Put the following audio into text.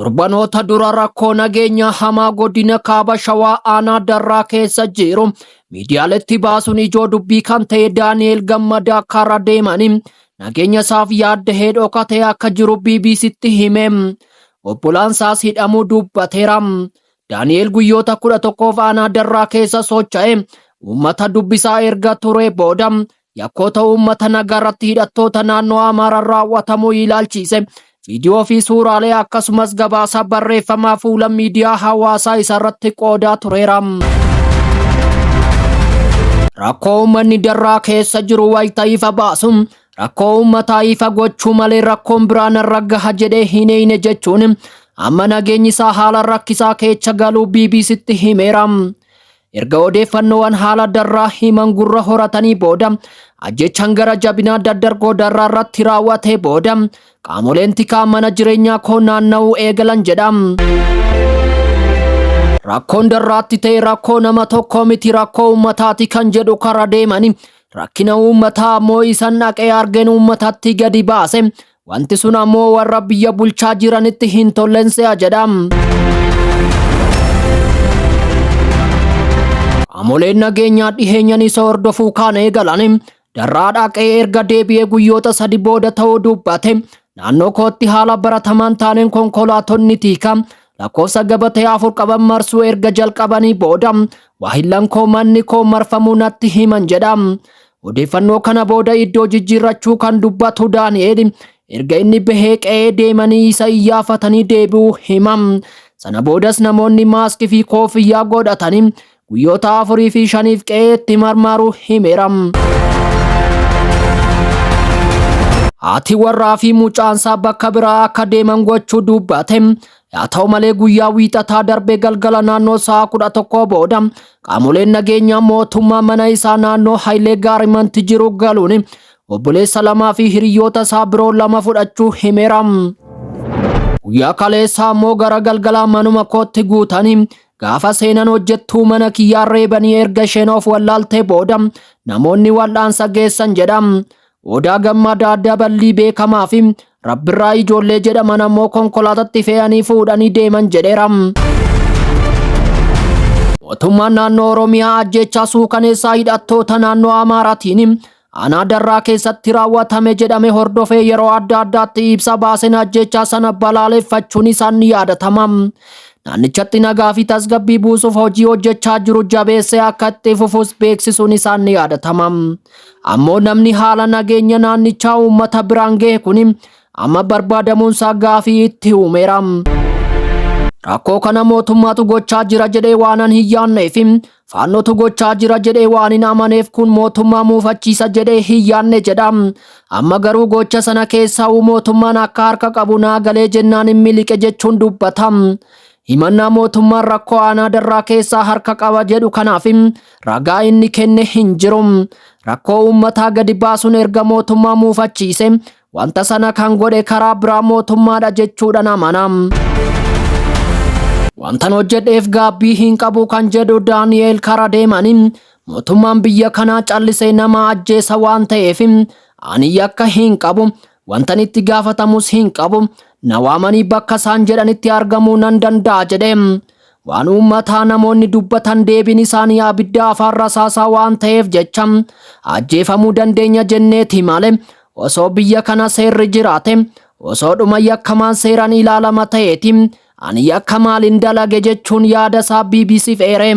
Torbanoota dura rakkoo nageenya hamaa godina kaaba shawaa aanaa darraa keessa jiru miidiyaaletti baasuun ijoo dubbii kan ta'e Daani'eel Gammadaa karaa deemanii nageenya isaaf yaaddahee dhokatee akka jiru BBC'tti hime. Obbolaan isaas hidhamuu dubbateera. Daani'eel guyyoota 11 aanaa darraa keessa socho'e uummata dubbisaa erga ture booda yakkoota uummata nagaarratti hidhattoota naannoo Amaaraa raawwatamuu ilaalchise viidiyoo fi suuraalee akkasumas gabaasa barreeffamaa fuula miidiyaa hawaasaa isarratti qoodaa tureera. Rakkoo uummanni darraa keessa jiru wayita ifa baasu rakkoo uummataa ifa gochuu malee rakkoon biraan irra gaha jedhee hin jechuun amma nageenyi isaa haala rakkisaa keessa galuu BBC'tti himeera. Erga odeeffannoowwan haala darraa himan gurra horatanii booda ajjechaan gara jabinaa daddargoo darraa irratti raawwatee booda qaamoleen tikaa mana jireenyaa koo naanna'uu eegalan jedha. Rakkoon darraatti ta'e rakkoo nama tokko miti rakkoo uummataati kan jedhu karaa deemanii rakkina uummataa ammoo isan dhaqee argeen uummatatti gadi baase wanti sun ammoo warra biyya bulchaa jiranitti hin tollense'a jedha. Qaamoleen nageenyaa dhiheenyan isa hordofuu kan eegalan darraa dhaqee erga deebi'ee guyyoota 3 booda ta'uu dubbate naannoo kootti haala baratamaan taaneen konkolaattonni tiikaa lakkoofsa gabatee 4 qaban marsuu erga jalqabanii booda waahillan koo manni koo marfamuu natti himan jedha. Odeeffannoo kana booda iddoo jijjiirrachuu kan dubbatu Daani'eel erga inni bahee qe'ee deemanii isa iyyafatanii deebi'uu himam. Sana boodas namoonni maaskii fi koofiyyaa godhatanii guyyoota 4 fi 5 qe'eetti marmaruu himeera. Haati warraa fi mucaansaa bakka biraa akka deeman gochuu dubbate. Yaa ta'u malee guyyaa wiixataa darbee galgala naannoo sa'a 11 booda qaamoleen nageenyaa mootummaa mana isaa naannoo Hayilee Gaarimantti jiru galuun obboleessa lamaa fi hiriyoota isaa biroo 2 fudhachuu himeera. Guyyaa kaleessaa ammoo gara galgalaa manuma kootti guutanii gaafa seenan hojjettuu mana kiyyaa reebanii erga isheen of wallaaltee booda namoonni wal'aansa geessan jedha. Odaa Gammadaa Daballii beekamaa fi Rabbirraa ijoollee jedhaman ammoo konkolaatatti fe'anii fuudhanii deeman jedheera. Mootummaan naannoo Oromiyaa ajjechaa suukaneessaa hidhattoota naannoo Amaaraatiin aanaa darraa keessatti raawwatame jedhame hordofee yeroo adda addaatti ibsa baaseen ajjechaa sana balaaleffachuun isaan ni yaadatama. Naannichatti nagaa fi tasgabbii buusuuf hojii hojjechaa jiru jabeessee akka itti fufuus beeksisuun isaan ni yaadatama. Ammoo namni haala nageenya naannichaa uummata biraan ga'e kun amma barbaadamuunsaa gaafii itti uumeera. Rakkoo kana mootummaatu gochaa jira jedhee waanan hin yaanneef faannotu gochaa jira jedhee waan hin amaneef kun mootummaa muufachiisa jedhee hin yaanne jedha. Amma garuu gocha sana keessaa mootummaan akka harka qabu naa galee jennaan hin miliqe jechuun dubbata. Himannaa mootummaan rakkoo aanaa darraa keessaa harka qaba jedhu kanaaf ragaa inni kenne hin jiru. Rakkoo uummataa gadi baasuun erga mootummaa muufachiise wanta sana kan godhe karaa biraa mootummaadha jechuudhaan amana. Wantan hojjedheef gaabbii hin qabu kan jedhu Daani'eel karaa deemanii mootummaan biyya kanaa callisee nama ajjeesa waan ta'eef ani yakka hin qabu wantan itti gaafatamus hin qabu na waamanii bakka isaan jedhanitti argamuu nan danda'a jedhe. Waan uummataa namoonni dubbatan deebiin isaanii abidda afaan rasaasaa waan ta'eef jecha ajjeefamuu dandeenya jenneeti malee osoo biyya kana seerri jiraate osoo dhuma yakkamaan seeraan ilaalama ta'eeti ani yakka maaliin dalage jechuun yaada isaa BBC'f eere.